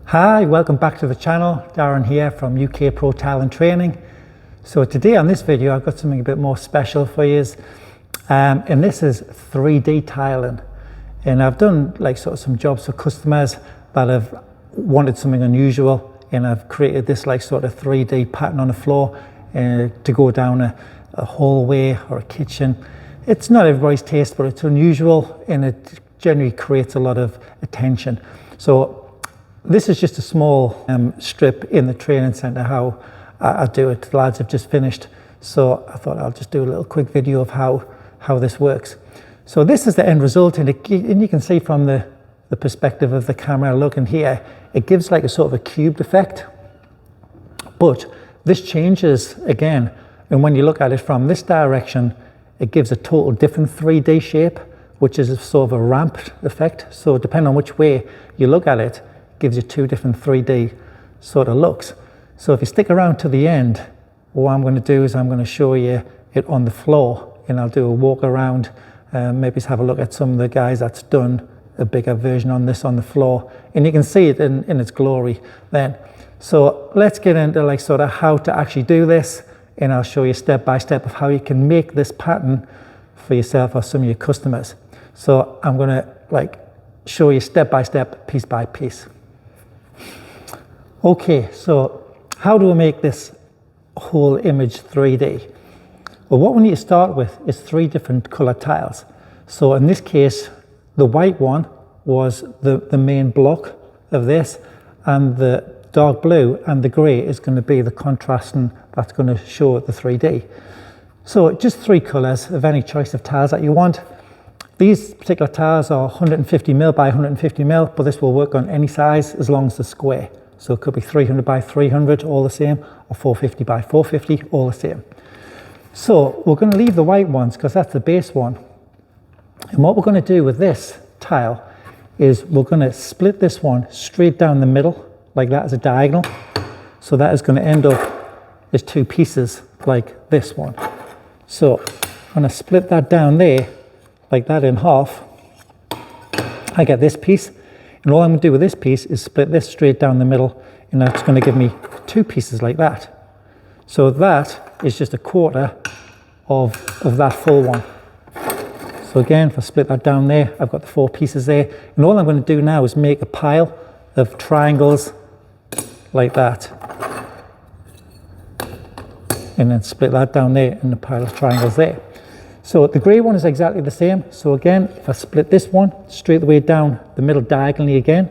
Hi, welcome back to the channel. Darren here from UK Pro Tile and Training. So today on this video I've got something a bit more special for you, and this is 3D tiling. And I've done some jobs for customers that have wanted something unusual, and I've created this 3D pattern on the floor to go down a hallway or a kitchen. It's not everybody's taste, but it's unusual and it generally creates a lot of attention. So this is just a small strip in the training centre how I do it. The lads have just finished, so I thought I'll just do a little quick video of how this works. So this is the end result, and you can see from the perspective of the camera looking here, it gives like a sort of a cubed effect. But this changes again, and when you look at it from this direction, it gives a total different 3D shape, which is a sort of a ramped effect. So depending on which way you look at it, gives you two different 3D sort of looks. So if you stick around to the end, what I'm going to do is I'm going to show you it on the floor, and I'll do a walk around, maybe have a look at some of the guys that's done a bigger version on this on the floor, and you can see it in its glory then. So let's get into sort of how to actually do this, and I'll show you step by step of how you can make this pattern for yourself or some of your customers. So I'm going to show you step by step, piece by piece. Okay, so how do we make this whole image 3D? Well, what we need to start with is 3 different color tiles. So in this case, the white one was the main block of this, and the dark blue and the gray is going to be the contrasting that's going to show the 3D. So just 3 colors of any choice of tiles that you want. These particular tiles are 150mm by 150mm, but this will work on any size as long as it's square. So it could be 300 by 300, all the same, or 450 by 450, all the same. So we're going to leave the white ones because that's the base one. And what we're going to do with this tile is we're going to split this one straight down the middle, like that as a diagonal. So that is going to end up as 2 pieces like this one. So I'm going to split that down there, like that in half. I get this piece. And all I'm going to do with this piece is split this straight down the middle, and that's going to give me 2 pieces like that. So that is just a quarter of that full one. So again, if I split that down there, I've got the 4 pieces there. And all I'm going to do now is make a pile of triangles like that. And then split that down there and the pile of triangles there. So the grey one is exactly the same. So again, if I split this one straight the way down the middle diagonally again,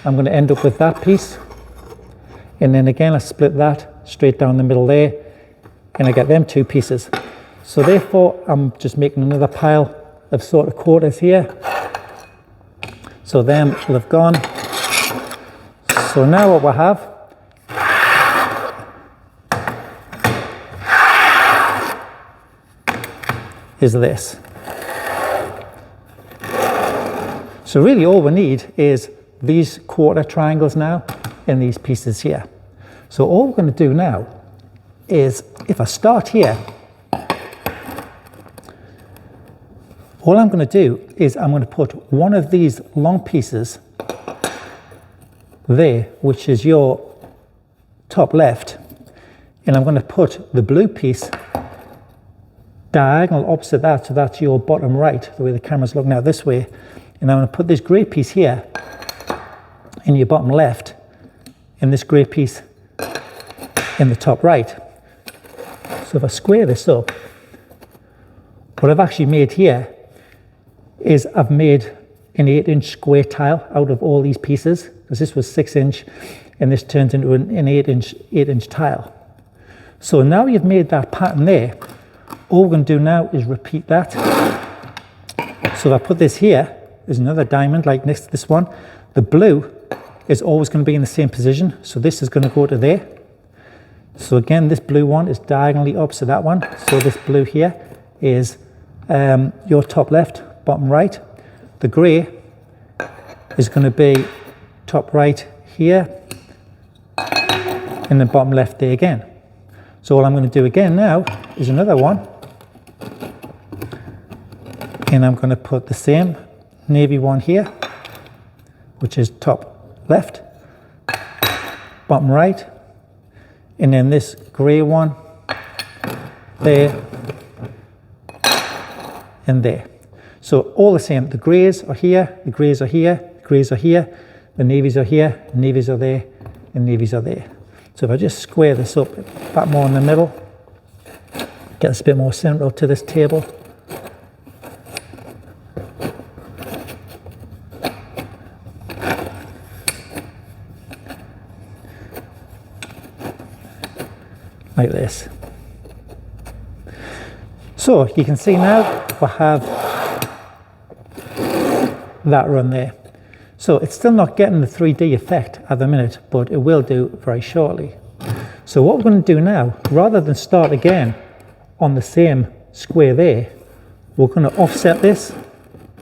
I'm going to end up with that piece. And then again, I split that straight down the middle there, and I get them 2 pieces. So therefore, I'm just making another pile of sort of quarters here. So them will have gone. So now what we have is this. So really all we need is these quarter triangles now and these pieces here. So all we're going to do now is, if I start here, all I'm going to do is I'm going to put one of these long pieces there, which is your top left, and I'm going to put the blue piece diagonal opposite that, so that's your bottom right, the way the camera's looking out this way. And I'm going to put this grey piece here in your bottom left, and this grey piece in the top right. So if I square this up, what I've actually made here is I've made an 8-inch square tile out of all these pieces, because this was 6-inch and this turns into an 8-inch tile. So now you've made that pattern there. All we're going to do now is repeat that. So if I put this here, there's another diamond like next to this one. The blue is always going to be in the same position, so this is going to go to there. So again, this blue one is diagonally opposite that one. So this blue here is your top left, bottom right. The grey is going to be top right here, and then bottom left there again. So all I'm going to do again now is another one, and I'm going to put the same navy one here, which is top left, bottom right, and then this grey one there and there. So all the same, the greys are here, the greys are here, the greys are here, the navies are here, the navies are there, and navies are there. So if I just square this up back more in the middle, get this a bit more central to this table. Like this. So you can see now we have that run there. So it's still not getting the 3D effect at the minute, but it will do very shortly. So what we're going to do now, rather than start again on the same square there, we're going to offset this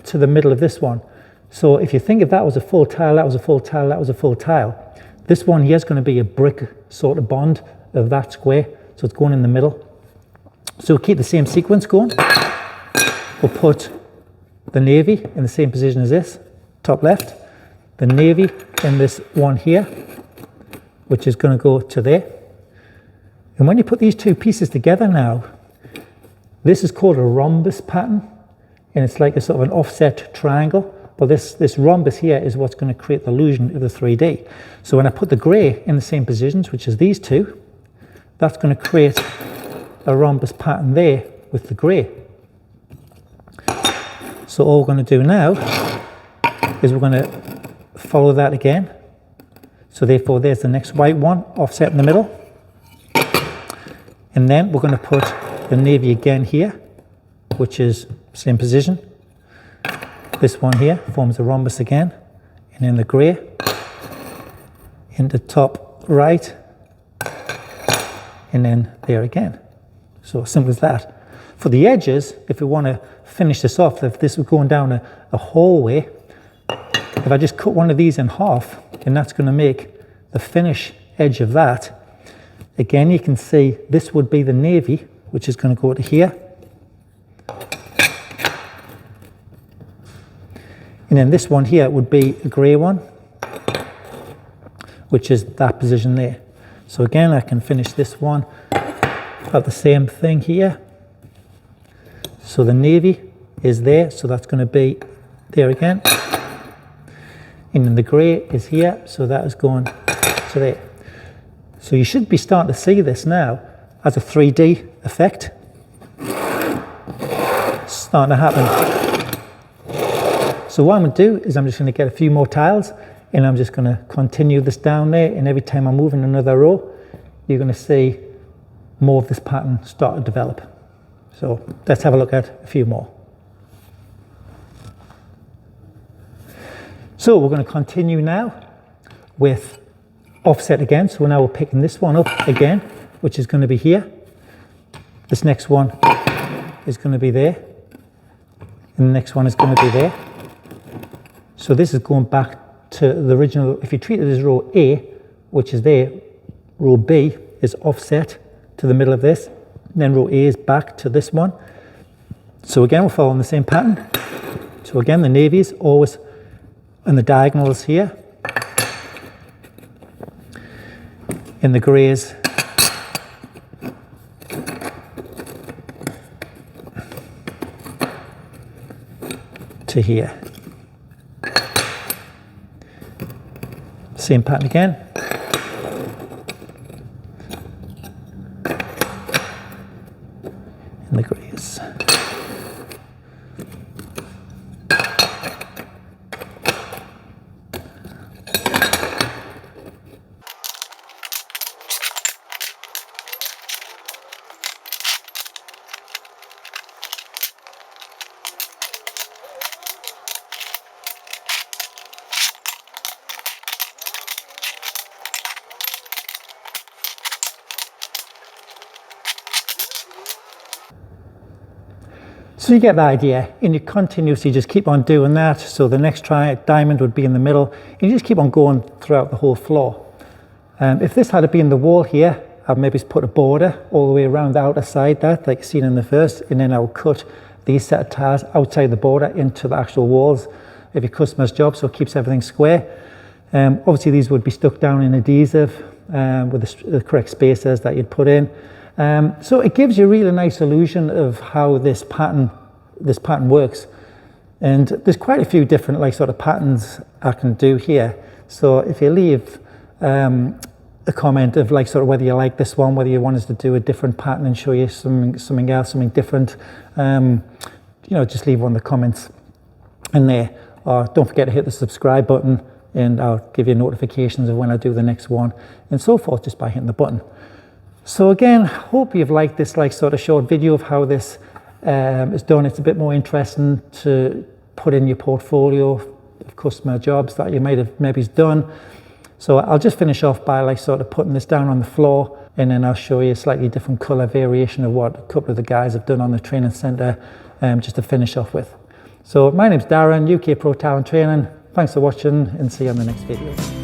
to the middle of this one. So if you think if that was a full tile, that was a full tile, that was a full tile, this one here is going to be a brick sort of bond of that square. So it's going in the middle. So we'll keep the same sequence going. We'll put the navy in the same position as this, top left. The navy in this one here, which is going to go to there. And when you put these two pieces together now, this is called a rhombus pattern, and it's like a sort of an offset triangle. But this rhombus here is what's going to create the illusion of the 3D. So when I put the grey in the same positions, which is these two, that's going to create a rhombus pattern there with the grey. So all we're going to do now is we're going to follow that again. So therefore there's the next white one offset in the middle. And then we're going to put the navy again here, which is same position. This one here forms a rhombus again, and then the grey in the top right, and then there again. So simple as that. For the edges, if we want to finish this off, if this was going down a hallway, if I just cut one of these in half, then that's going to make the finish edge of that. Again, you can see this would be the navy, which is going to go to here. And then this one here would be a grey one, which is that position there. So again, I can finish this one at the same thing here. So the navy is there, so that's going to be there again. And then the grey is here, so that is going to there. So you should be starting to see this now as a 3D effect starting to happen. So what I'm going to do is I'm just going to get a few more tiles, and I'm just going to continue this down there, and every time I move in another row, you're going to see more of this pattern start to develop. So let's have a look at a few more. So we're going to continue now with offset again. So now we're picking this one up again, which is going to be here. This next one is going to be there, and the next one is going to be there. So this is going back to the original. If you treat it as row A, which is there, row B is offset to the middle of this, and then row A is back to this one. So again, we're following the same pattern. So again, the navy is always in the diagonals here, and the greys to here. Same pattern again. And the greys. So you get the idea, and you continuously just keep on doing that. So the next diamond would be in the middle, and you just keep on going throughout the whole floor. If this had been the wall here, I'd maybe put a border all the way around the outer side that, like seen in the first, and then I would cut these set of tiles outside the border into the actual walls of your customer's job, so it keeps everything square. Obviously these would be stuck down in adhesive with the correct spacers that you'd put in. So it gives you a really nice illusion of how this pattern works. And there's quite a few different sort of patterns I can do here. So if you leave a comment of sort of whether you like this one, whether you want us to do a different pattern and show you something else, something different, just leave one of the comments in there. Or don't forget to hit the subscribe button, and I'll give you notifications of when I do the next one and so forth, just by hitting the button. So again, hope you've liked this sort of short video of how this is done. It's a bit more interesting to put in your portfolio of customer jobs that you might have maybe done. So I'll just finish off by sort of putting this down on the floor, and then I'll show you a slightly different color variation of what a couple of the guys have done on the training center, just to finish off with. So my name's Darren, UK Pro Talent Training. Thanks for watching, and see you on the next video.